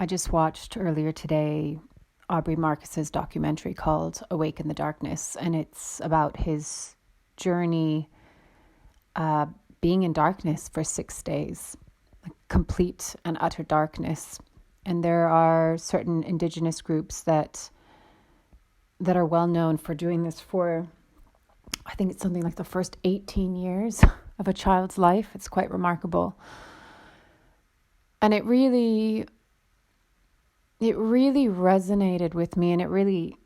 I just watched earlier today Aubrey Marcus's documentary called Awake in the Darkness, and it's about his journey being in darkness for 6 days, like complete and utter darkness. And there are certain indigenous groups that are well known for doing this for, I think it's something like the first 18 years of a child's life. It's quite remarkable. And it really resonated with me, and it really,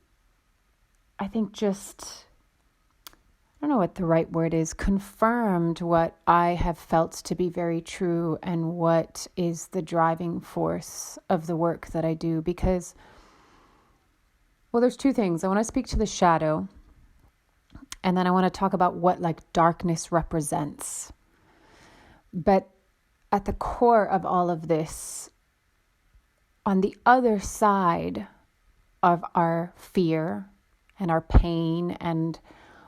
I think, just, I don't know what the right word is, confirmed what I have felt to be very true and what is the driving force of the work that I do. Because, well, there's two things. I want to speak to the shadow, and then I want to talk about what darkness represents. But at the core of all of this, on the other side of our fear and our pain and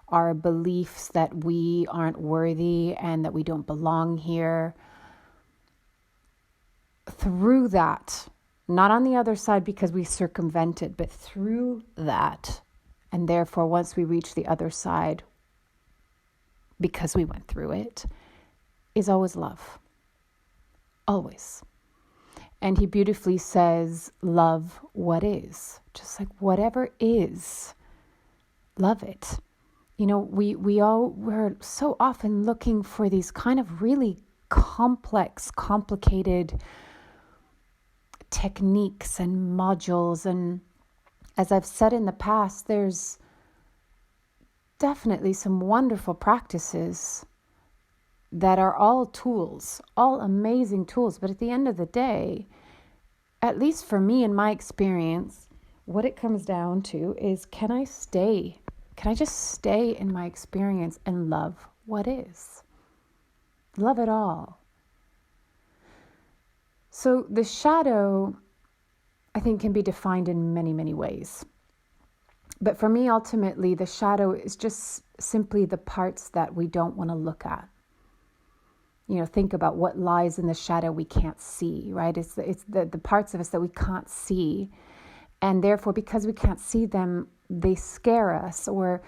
our beliefs that we aren't worthy and that we don't belong here, through that, not on the other side because we circumvent it, but through that, and therefore once we reach the other side, because we went through it, is always love. Always. And he beautifully says, love what is. Just like whatever is, love it. You know, we're so often looking for these kind of really complex, complicated techniques and modules. And as I've said in the past, there's definitely some wonderful practices that are all tools, all amazing tools. But at the end of the day, at least for me in my experience, what it comes down to is, can I just stay in my experience and love what is? Love it all. So the shadow, I think, can be defined in many, many ways. But for me, ultimately, the shadow is just simply the parts that we don't want to look at. You know, think about what lies in the shadow we can't see, right? It's the parts of us that we can't see. And therefore, because we can't see them, they scare us, or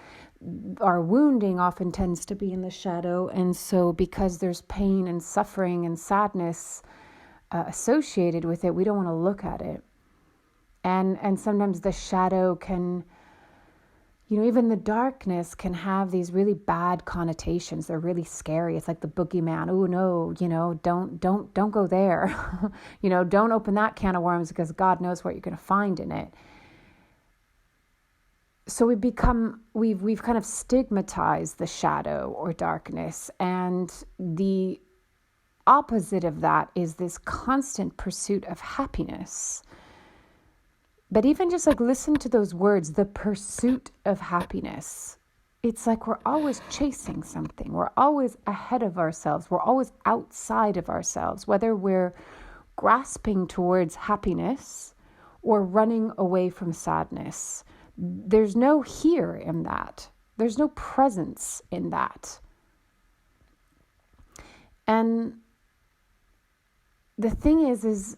our wounding often tends to be in the shadow. And so because there's pain and suffering and sadness associated with it, we don't want to look at it. And sometimes the shadow can, you know, even the darkness can have these really bad connotations. They're really scary. It's like the boogeyman. Oh no, you know, don't go there. You know, don't open that can of worms because God knows what you're going to find in it. So we've kind of stigmatized the shadow or darkness, and the opposite of that is this constant pursuit of happiness. But even just listen to those words, the pursuit of happiness. It's like we're always chasing something. We're always ahead of ourselves. We're always outside of ourselves, whether we're grasping towards happiness or running away from sadness. There's no here in that. There's no presence in that. And the thing is,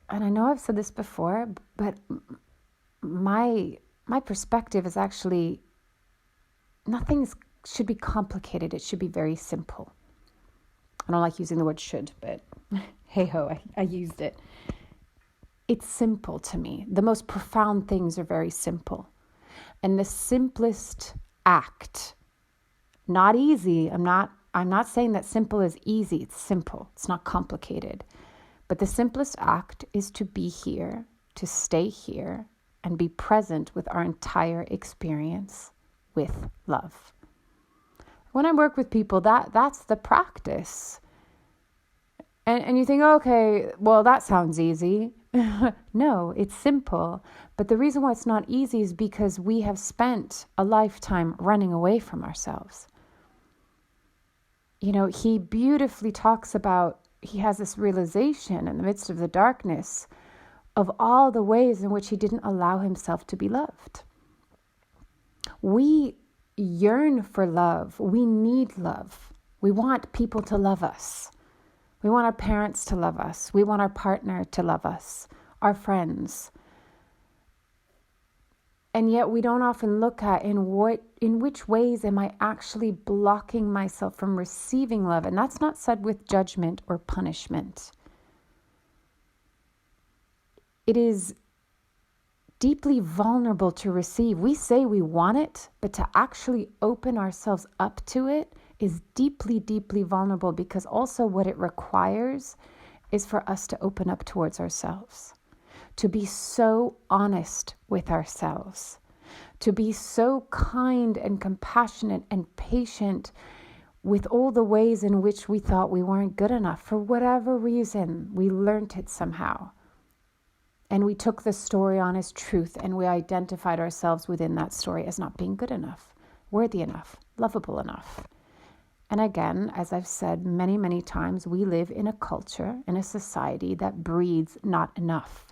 and I know I've said this before, but my perspective is actually, nothing should be complicated. It should be very simple. I don't like using the word should, but hey ho, I used it. It's simple to me. The most profound things are very simple. And the simplest act, not easy. I'm not saying that simple is easy. It's simple. It's not complicated. But the simplest act is to be here, to stay here, and be present with our entire experience with love. When I work with people, that's the practice. And you think, okay, well, that sounds easy. No, it's simple. But the reason why it's not easy is because we have spent a lifetime running away from ourselves. You know, he beautifully talks about, he has this realization in the midst of the darkness of all the ways in which he didn't allow himself to be loved. We yearn for love. We need love. We want people to love us. We want our parents to love us. We want our partner to love us. our friends. And yet we don't often look at in which ways am I actually blocking myself from receiving love. And that's not said with judgment or punishment. It is deeply vulnerable to receive. We say we want it, but to actually open ourselves up to it is deeply, deeply vulnerable, because also what it requires is for us to open up towards ourselves, to be so honest with ourselves, to be so kind and compassionate and patient with all the ways in which we thought we weren't good enough. For whatever reason, we learned it somehow. And we took the story on as truth, and we identified ourselves within that story as not being good enough, worthy enough, lovable enough. And again, as I've said many, many times, we live in a culture, in a society that breeds not enough.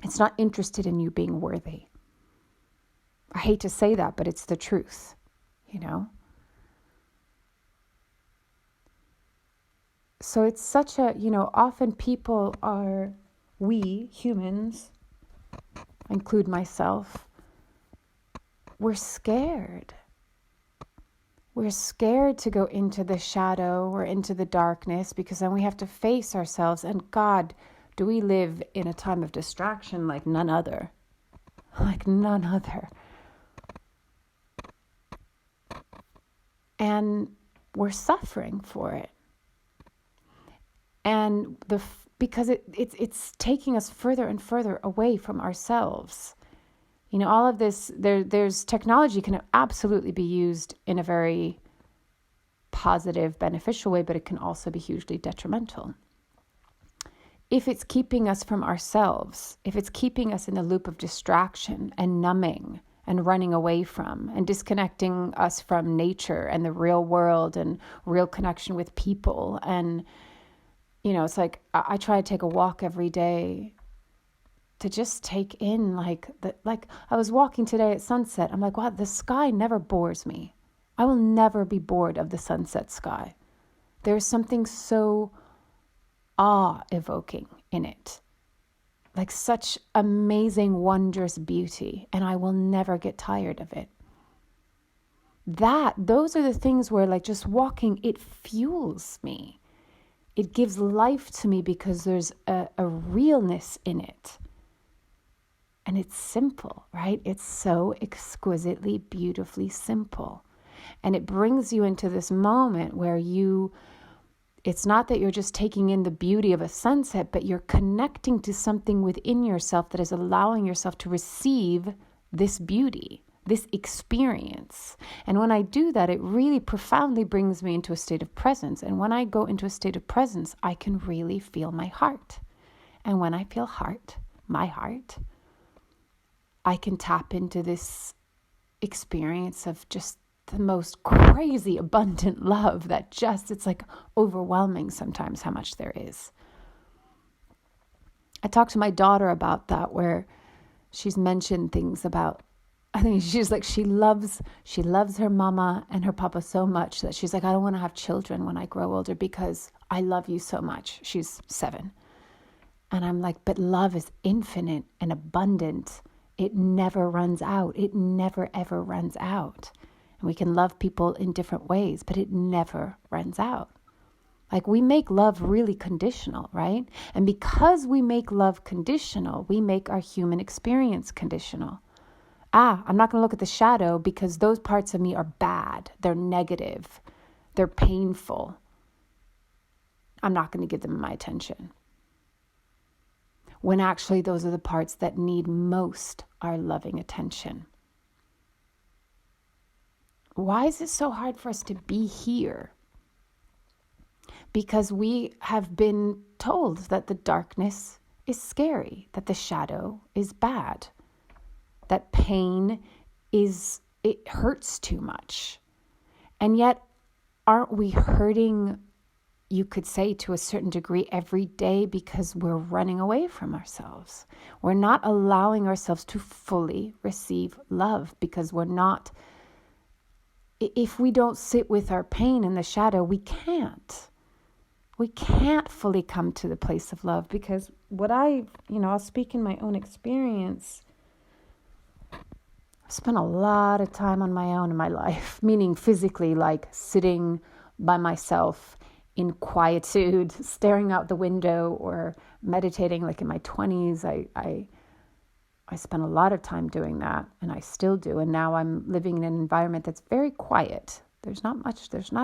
It's not interested in you being worthy. I hate to say that, but it's the truth, you know? So it's such a, often people are, we humans, I include myself, we're scared. We're scared to go into the shadow or into the darkness, because then we have to face ourselves. And God, do we live in a time of distraction like none other? Like none other. And we're suffering for it. And because it's taking us further and further away from ourselves. All of this, there's technology can absolutely be used in a very positive, beneficial way, but it can also be hugely detrimental. If it's keeping us from ourselves, if it's keeping us in the loop of distraction and numbing and running away from and disconnecting us from nature and the real world and real connection with people. And, it's like I try to take a walk every day to just take in I was walking today at sunset. I'm like, wow, the sky never bores me. I will never be bored of the sunset sky. There's something so awe-evoking in it. Like such amazing, wondrous beauty. And I will never get tired of it. Those are the things where just walking, it fuels me. It gives life to me because there's a realness in it. And it's simple, right? It's so exquisitely, beautifully simple. And it brings you into this moment where it's not that you're just taking in the beauty of a sunset, but you're connecting to something within yourself that is allowing yourself to receive this beauty, this experience. And when I do that, it really profoundly brings me into a state of presence. And when I go into a state of presence, I can really feel my heart. And when I feel my heart, I can tap into this experience of just the most crazy abundant love that it's like overwhelming sometimes how much there is. I talked to my daughter about that, where she's mentioned things about, I think she's like, she loves her mama and her papa so much that she's like, I don't want to have children when I grow older because I love you so much. She's 7. And I'm like, but love is infinite and abundant. It never runs out. It never, ever runs out. And we can love people in different ways, but it never runs out. Like we make love really conditional, right? And because we make love conditional, we make our human experience conditional. I'm not going to look at the shadow because those parts of me are bad. They're negative. They're painful. I'm not going to give them my attention. When actually those are the parts that need most our loving attention. Why is it so hard for us to be here? Because we have been told that the darkness is scary, that the shadow is bad, that pain it hurts too much. And yet, aren't we hurting, you could say, to a certain degree every day because we're running away from ourselves? We're not allowing ourselves to fully receive love because we're not. If we don't sit with our pain in the shadow, we can't. we can't fully come to the place of love, because I'll speak in my own experience. I've spent a lot of time on my own in my life, meaning physically, like sitting by myself in quietude, staring out the window, or meditating. Like in my 20s, I spent a lot of time doing that, and I still do. And now I'm living in an environment that's very quiet. There's not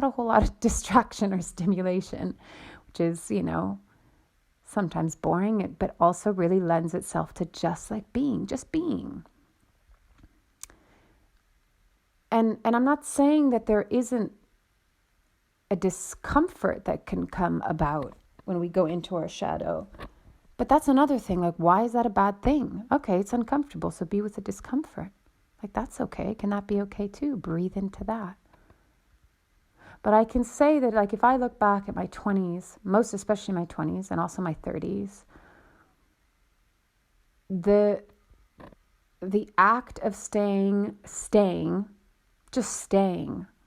a whole lot of distraction or stimulation, which is, sometimes boring, but also really lends itself to just being. And I'm not saying that there isn't a discomfort that can come about when we go into our shadow. But that's another thing. Like, why is that a bad thing? Okay, it's uncomfortable, so be with the discomfort. Like, that's okay. Can that be okay too? Breathe into that. But I can say that, like, if I look back at my 20s, most especially my 20s and also my 30s, the act of staying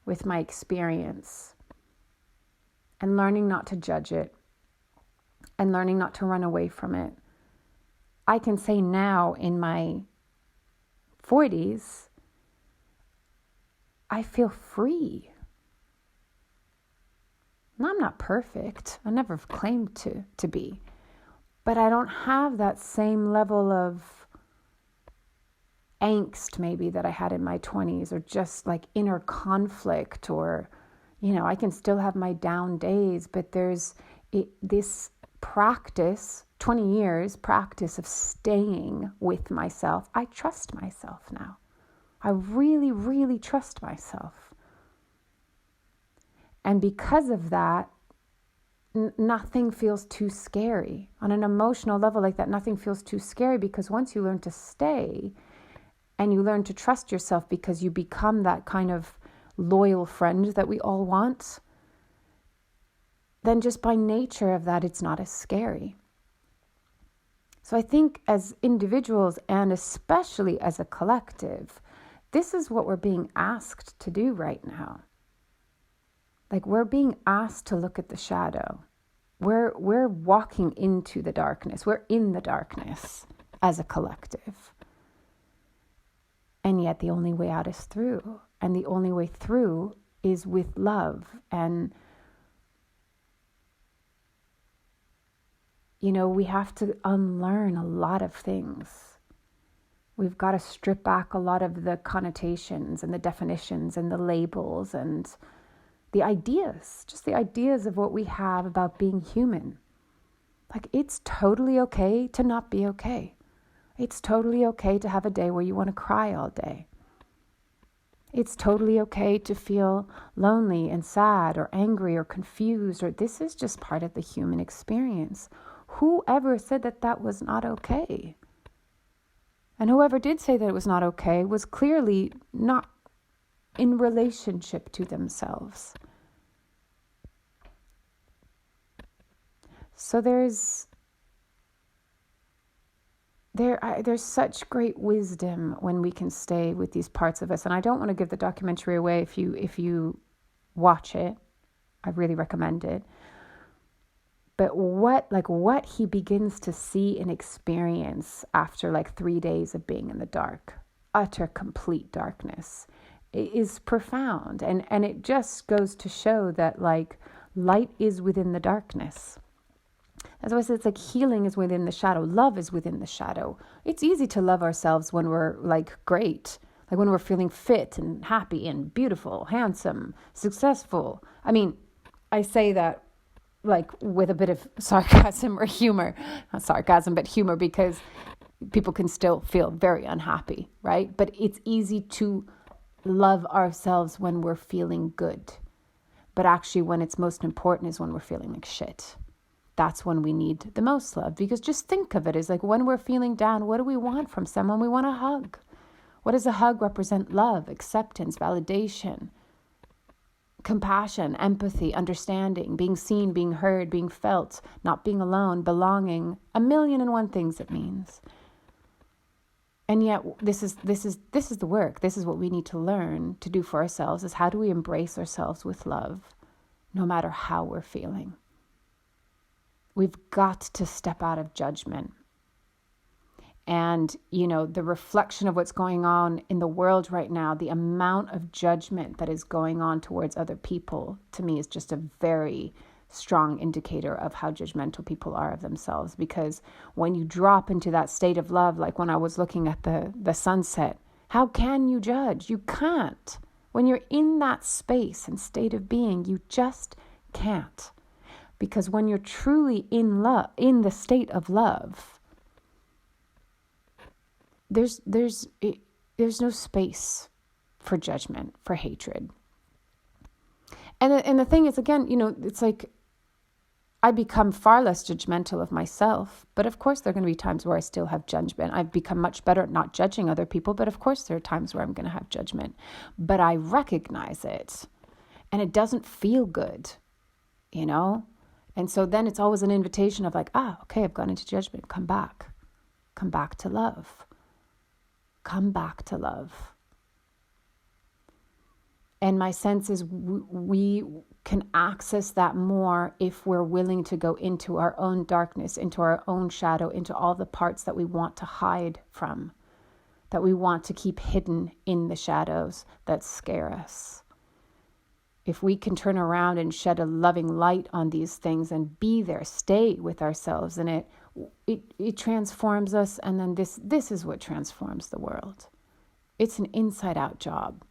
with my experience and learning not to judge it and learning not to run away from it, I can say now in my 40s, I feel free. Now, I'm not perfect. I never claimed to be. But I don't have that same level of angst maybe that I had in my 20s, or just like inner conflict, or, I can still have my down days, but there's this practice, 20 years practice of staying with myself. I trust myself now. I really, really trust myself. And because of that, nothing feels too scary. On an emotional level like that, nothing feels too scary, because once you learn to stay and you learn to trust yourself, because you become that kind of loyal friend that we all want, then just by nature of that, it's not as scary. So I think as individuals, and especially as a collective, this is what we're being asked to do right now. Like, we're being asked to look at the shadow. We're walking into the darkness. We're in the darkness as a collective. And yet the only way out is through. And the only way through is with love. And, we have to unlearn a lot of things. We've got to strip back a lot of the connotations and the definitions and the labels and the ideas, just the ideas of what we have about being human. Like, it's totally okay to not be okay. It's totally okay to have a day where you want to cry all day. It's totally okay to feel lonely and sad or angry or confused, or this is just part of the human experience. Whoever said that was not okay? And whoever did say that it was not okay was clearly not in relationship to themselves. So there's such great wisdom when we can stay with these parts of us. And I don't want to give the documentary away if you watch it. I really recommend it. But what he begins to see and experience after 3 days of being in the dark, utter complete darkness, is profound. And it just goes to show that light is within the darkness. As I said, it's like healing is within the shadow. Love is within the shadow. It's easy to love ourselves when we're great, when we're feeling fit and happy and beautiful, handsome, successful. I mean, I say that with a bit of sarcasm or humor, not sarcasm, but humor, because people can still feel very unhappy, right? But it's easy to love ourselves when we're feeling good. But actually, when it's most important is when we're feeling like shit. That's when we need the most love. Because just think of it as when we're feeling down, what do we want from someone? We want a hug. What does a hug represent? Love, acceptance, validation, compassion, empathy, understanding, being seen, being heard, being felt, not being alone, belonging, 1,000,001 things it means. And yet this is the work. This is what we need to learn to do for ourselves, is how do we embrace ourselves with love, no matter how we're feeling. we've got to step out of judgment. And, you know, the reflection of what's going on in the world right now, the amount of judgment that is going on towards other people, to me, is just a very strong indicator of how judgmental people are of themselves. Because when you drop into that state of love, like when I was looking at the sunset, how can you judge? You can't. When you're in that space and state of being, you just can't. Because when you're truly in love, in the state of love, there's no space for judgment, for hatred. And the thing is, again, you know, it's like I become far less judgmental of myself, but of course there are going to be times where I still have judgment. I've become much better at not judging other people, but of course there are times where I'm going to have judgment. But I recognize it, and it doesn't feel good, you know? And so then it's always an invitation of like, okay, I've gone into judgment. Come back to love. Come back to love. And my sense is we can access that more if we're willing to go into our own darkness, into our own shadow, into all the parts that we want to hide from, that we want to keep hidden in the shadows that scare us. If we can turn around and shed a loving light on these things and be there, stay with ourselves in it, it transforms us, and then this is what transforms the world. It's an inside-out job,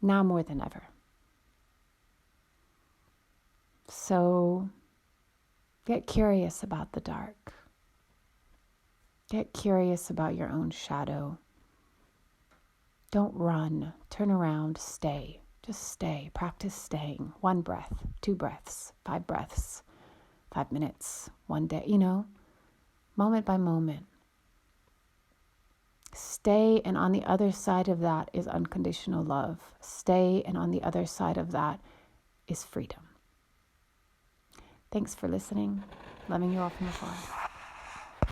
now more than ever. So get curious about the dark. Get curious about your own shadow. Don't run. Turn around. Stay. Just stay. Practice staying. 1 breath, 2 breaths, 5 breaths. 5 minutes, 1 day, you know, moment by moment. Stay, and on the other side of that is unconditional love. Stay, and on the other side of that is freedom. Thanks for listening. Loving you all from afar.